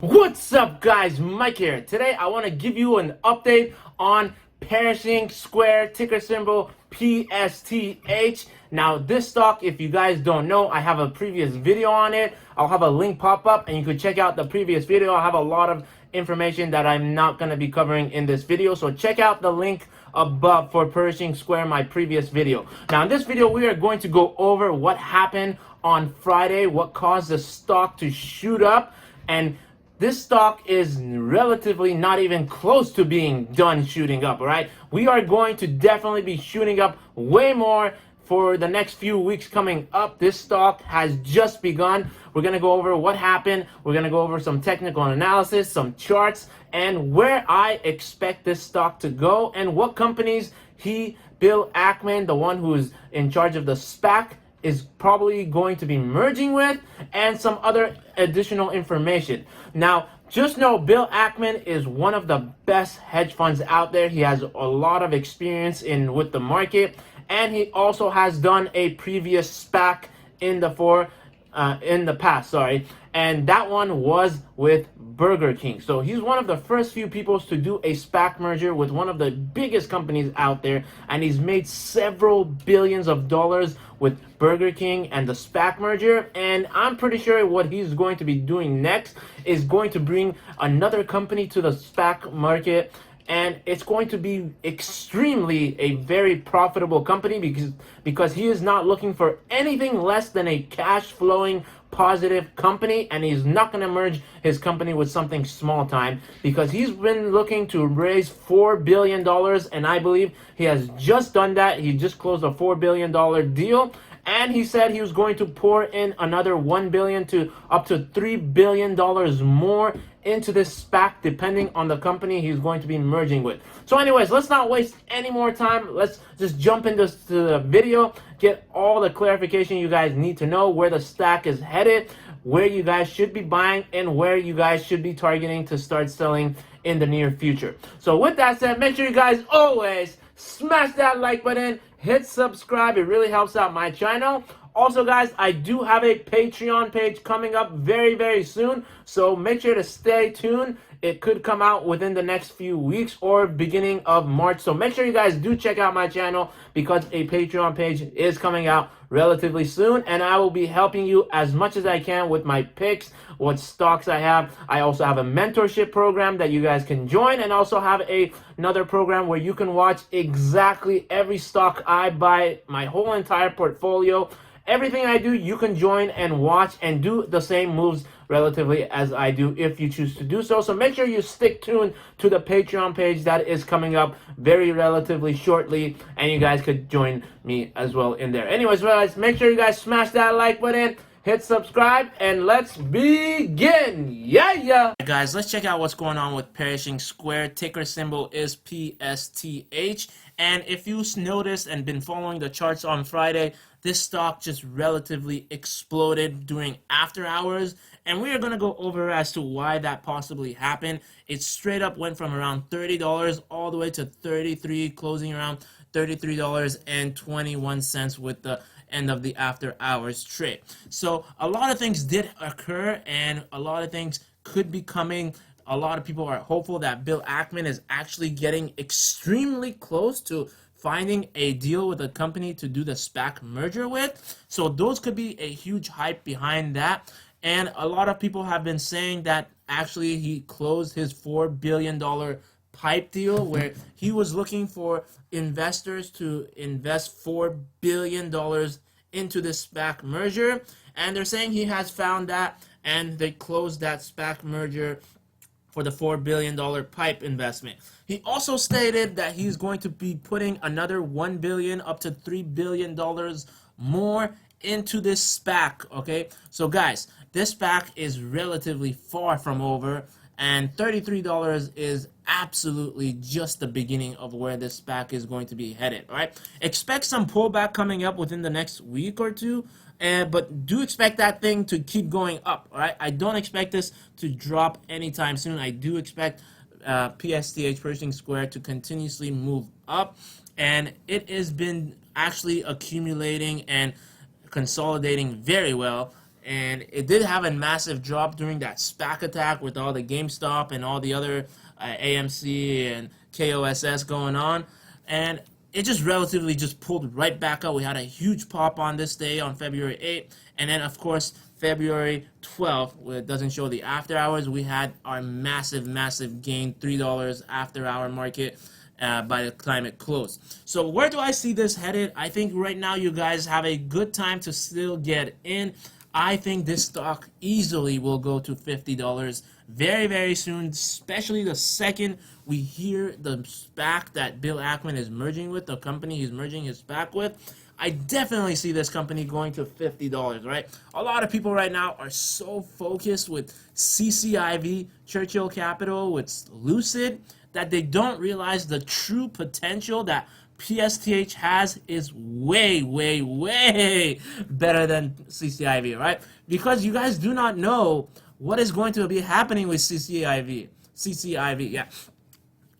What's up, guys? Mike here. Today I want to give you an update on Pershing Square, ticker symbol PSTH. Now this stock, if you guys don't know, I have a previous video on it. I'll have a link pop up and you can check out the previous video. I have a lot of information that I'm not going to be covering in this video, so check out the link above for Pershing Square, my previous video. Now in this video we are going to go over what happened on Friday, what caused the stock to shoot up, and this stock is relatively not even close to being done shooting up, all right? We are going to definitely be shooting up way more for the next few weeks coming up. This stock has just begun. We're going to go over what happened. We're going to go over some technical analysis, some charts, and where I expect this stock to go and what companies Bill Ackman, the one who is in charge of the SPAC, is probably going to be merging with, and some other additional information. Now, just know Bill Ackman is one of the best hedge funds out there. He has a lot of experience with the market, and he also has done a previous SPAC in the past, and that one was with Burger King. So he's one of the first few people to do a SPAC merger with one of the biggest companies out there, and he's made several billions of dollars with Burger King and the SPAC merger. And I'm pretty sure what he's going to be doing next is going to bring another company to the SPAC market, and it's going to be extremely a very profitable company because he is not looking for anything less than a cash flowing positive company, and he's not going to merge his company with something small time, because he's been looking to raise $4 billion, and I believe he has just done that. He just closed a $4 billion deal, and he said he was going to pour in another $1 billion to up to $3 billion more into this SPAC, depending on the company he's going to be merging with. So anyways, let's not waste any more time. Let's just jump into the video, get all the clarification you guys need to know, where the stock is headed, where you guys should be buying, and where you guys should be targeting to start selling in the near future. So with that said, make sure you guys always smash that like button, hit subscribe. It really helps out my channel. Also, guys, I do have a Patreon page coming up very, very soon, so make sure to stay tuned. It could come out within the next few weeks or beginning of March, so make sure you guys do check out my channel, because a Patreon page is coming out relatively soon, and I will be helping you as much as I can with my picks, what stocks I have. I also have a mentorship program that you guys can join, and also have another program where you can watch exactly every stock I buy, my whole entire portfolio. Everything I do, you can join and watch and do the same moves relatively as I do if you choose to do so. So make sure you stick tuned to the Patreon page that is coming up very relatively shortly, and you guys could join me as well in there. Anyways, guys, make sure you guys smash that like button, hit subscribe, and let's begin. Yeah. Guys, let's check out what's going on with Pershing Square. Ticker symbol is PSTH. And if you noticed and been following the charts on Friday, this stock just relatively exploded during after hours, and we are going to go over as to why that possibly happened. It straight up went from around $30 all the way to $33, closing around $33.21 with the end of the after hours trade. So a lot of things did occur, and a lot of things could be coming. A lot of people are hopeful that Bill Ackman is actually getting extremely close to finding a deal with a company to do the SPAC merger with. So those could be a huge hype behind that. And a lot of people have been saying that actually he closed his $4 billion pipe deal, where he was looking for investors to invest $4 billion into this SPAC merger. And they're saying he has found that, and they closed that SPAC merger for the $4 billion pipe investment. He also stated that he's going to be putting another $1 billion up to $3 billion more into this SPAC, okay? So guys, this SPAC is relatively far from over, and $33 is absolutely just the beginning of where this SPAC is going to be headed, all right? Expect some pullback coming up within the next week or two, but do expect that thing to keep going up, all right? I don't expect this to drop anytime soon. I do expect PSTH, Pershing Square, to continuously move up, and it has been actually accumulating and consolidating very well and it did have a massive drop during that SPAC attack with all the GameStop and all the other AMC and KOSS going on, and it just relatively just pulled right back up. We had a huge pop on this day on February 8th, and then of course February 12th, where it doesn't show the after hours, we had our massive gain, $3 after hour market by the time it closed. So where do I see this headed? I think right now you guys have a good time to still get in. I think this stock easily will go to $50 very soon, especially the second we hear the SPAC that Bill Ackman is merging with, the company he's merging his SPAC with. I definitely see this company going to $50, right? A lot of people right now are so focused with CCIV, Churchill Capital, with Lucid, that they don't realize the true potential that PSTH has is way better than CCIV, right? Because you guys do not know what is going to be happening with CCIV, yeah.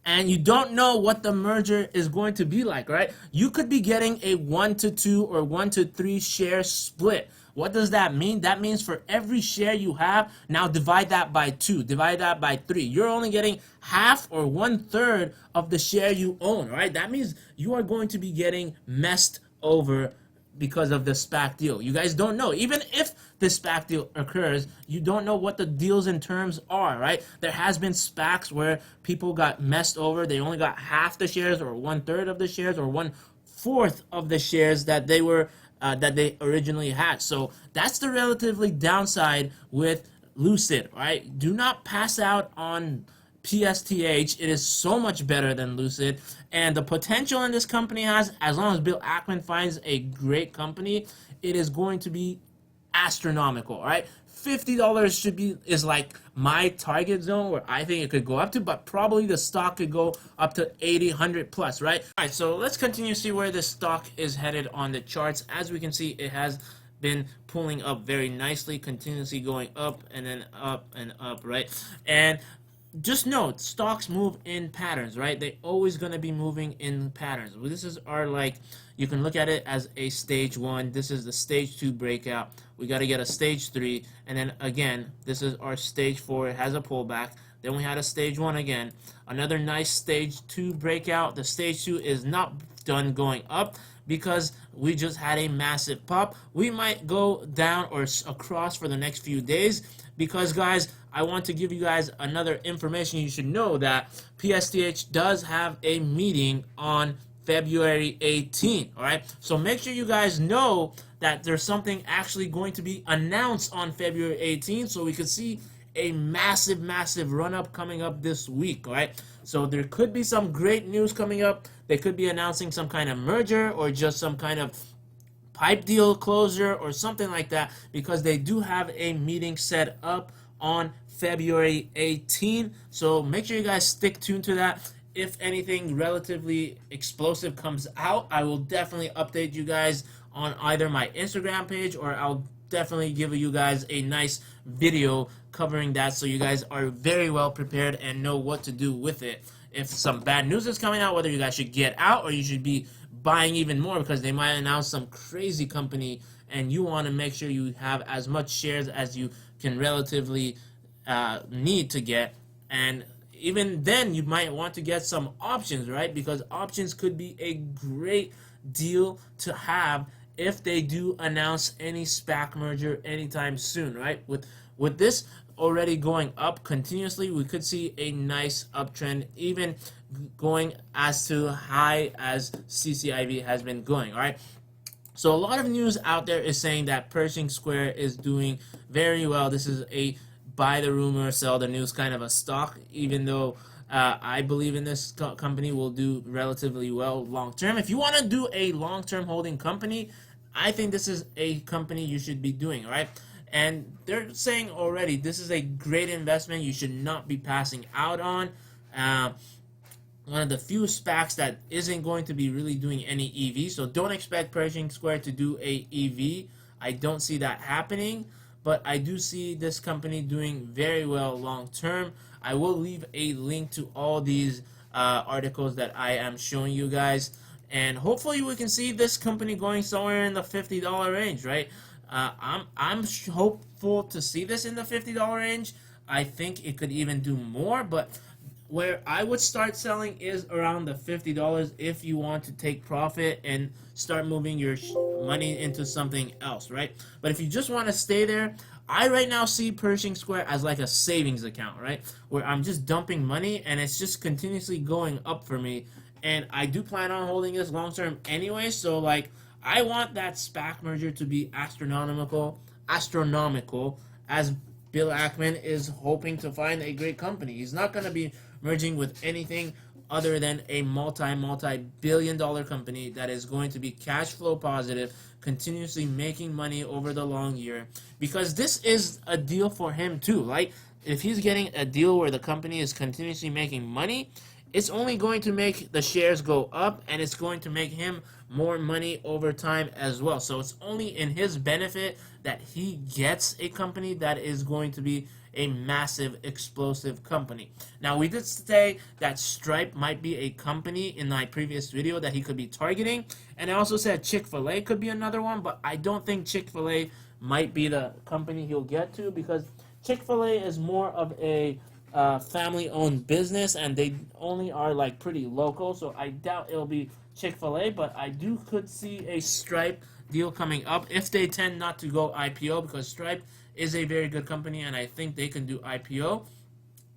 And you don't know what the merger is going to be like, right? You could be getting a 1-to-2 or 1-to-3 share split. What does that mean? That means for every share you have, now divide that by 2, divide that by 3. You're only getting half or 1/3 of the share you own, right? That means you are going to be getting messed over because of the SPAC deal. You guys don't know. Even if the SPAC deal occurs, you don't know what the deals and terms are, right? There has been SPACs where people got messed over. They only got half the shares or 1/3 of the shares or 1/4 of the shares that they were that they originally had. So that's the relatively downside with Lucid, right? Do not pass out on PSTH. It is so much better than Lucid, and the potential in this company has, as long as Bill Ackman finds a great company, it is going to be astronomical, right? $50 is like my target zone where I think it could go up to, but probably the stock could go up to 80, 100 plus, right? All right, so let's continue to see where this stock is headed on the charts. As we can see, it has been pulling up very nicely, continuously going up and then up and up, right? And just note, stocks move in patterns, right? They're always going to be moving in patterns. Well, this is our, like, you can look at it as a stage 1. This is the stage 2 breakout. We got to get a stage 3. And then again, this is our stage 4. It has a pullback. Then we had a stage 1 again. Another nice stage 2 breakout. The stage 2 is not done going up because we just had a massive pop. We might go down or across for the next few days because, guys, I want to give you guys another information. You should know that PSTH does have a meeting on February 18th, all right? So make sure you guys know that there's something actually going to be announced on February 18th so we could see a massive run-up coming up this week, all right? So there could be some great news coming up. They could be announcing some kind of merger or just some kind of pipe deal closure or something like that because they do have a meeting set up on February 18th. So make sure you guys stick tuned to that. If anything relatively explosive comes out, I will definitely update you guys on either my Instagram page or I'll definitely give you guys a nice video covering that so you guys are very well prepared and know what to do with it. If some bad news is coming out, whether you guys should get out or you should be buying even more because they might announce some crazy company and you want to make sure you have as much shares as you can relatively need to get. And even then you might want to get some options, right? Because options could be a great deal to have if they do announce any SPAC merger anytime soon, right? With this already going up continuously, we could see a nice uptrend, even going as to high as CCIV has been going, all right? So a lot of news out there is saying that Pershing Square is doing very well. This is a buy the rumor, sell the news kind of a stock, even though I believe in this company will do relatively well long term. If you want to do a long-term holding company, I think this is a company you should be doing, right? And they're saying already this is a great investment you should not be passing out on. One of the few SPACs that isn't going to be really doing any EV, so don't expect Pershing Square to do a EV. I don't see that happening, but I do see this company doing very well long term. I will leave a link to all these articles that I am showing you guys, and hopefully we can see this company going somewhere in the $50 range, right? I'm hopeful to see this in the $50 range. I think it could even do more, but where I would start selling is around the $50 if you want to take profit and start moving your money into something else, right? But if you just want to stay there, I right now see Pershing Square as like a savings account, right? Where I'm just dumping money and it's just continuously going up for me. And I do plan on holding this long term anyway, so like I want that SPAC merger to be astronomical, as Bill Ackman is hoping to find a great company. He's not going to be merging with anything other than a multi-billion-dollar company that is going to be cash flow positive, continuously making money over the long year. Because this is a deal for him too. Like, if he's getting a deal where the company is continuously making money, it's only going to make the shares go up, and it's going to make him more money over time as well. So it's only in his benefit that he gets a company that is going to be a massive, explosive company. Now, we did say that Stripe might be a company in my previous video that he could be targeting, and I also said Chick-fil-A could be another one, but I don't think Chick-fil-A might be the company he'll get to, because Chick-fil-A is more of a family-owned business, and they only are like pretty local, so I doubt it'll be Chick-fil-A, but I could see a Stripe deal coming up if they tend not to go IPO, because Stripe is a very good company and I think they can do IPO.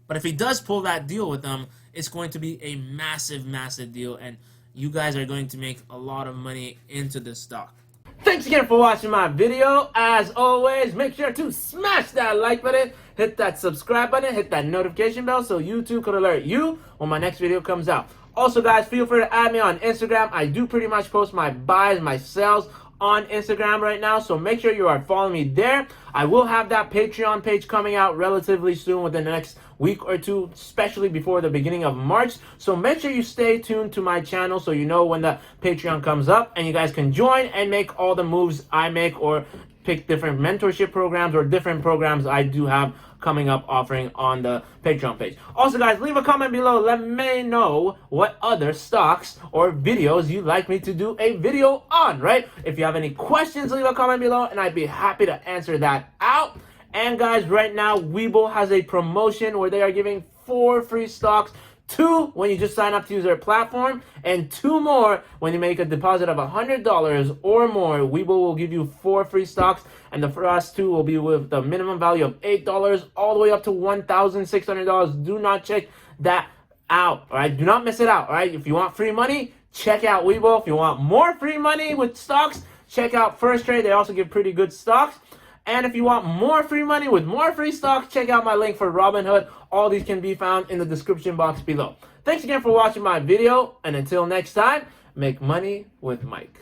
But if he does pull that deal with them, it's going to be a massive deal, and you guys are going to make a lot of money into this stock. Thanks again for watching my video. As always, make sure to smash that like button, hit that subscribe button, hit that notification bell so YouTube could alert you when my next video comes out. Also, guys, feel free to add me on Instagram. I do pretty much post my buys, my sells on Instagram right now, so make sure you are following me there. I will have that Patreon page coming out relatively soon, within the next week or two, especially before the beginning of March. So make sure you stay tuned to my channel so you know when the Patreon comes up, and you guys can join and make all the moves I make, or pick different mentorship programs or different programs I do have coming up offering on the Patreon page. Also, guys, leave a comment below. Let me know what other stocks or videos you'd like me to do a video on, right? If you have any questions, leave a comment below and I'd be happy to answer that out. And guys, right now, WeBull has a promotion where they are giving 4 free stocks. 2 when you just sign up to use their platform, and 2 more when you make a deposit of $100 or more. WeBull will give you 4 free stocks, and the first 2 will be with the minimum value of $8 all the way up to $1,600. Do not check that out, all right? Do not miss it out, all right? If you want free money, check out WeBull. If you want more free money with stocks, check out FirstTrade. They also give pretty good stocks. And if you want more free money with more free stocks, check out my link for Robinhood. All these can be found in the description box below. Thanks again for watching my video, and until next time, make money with Mike.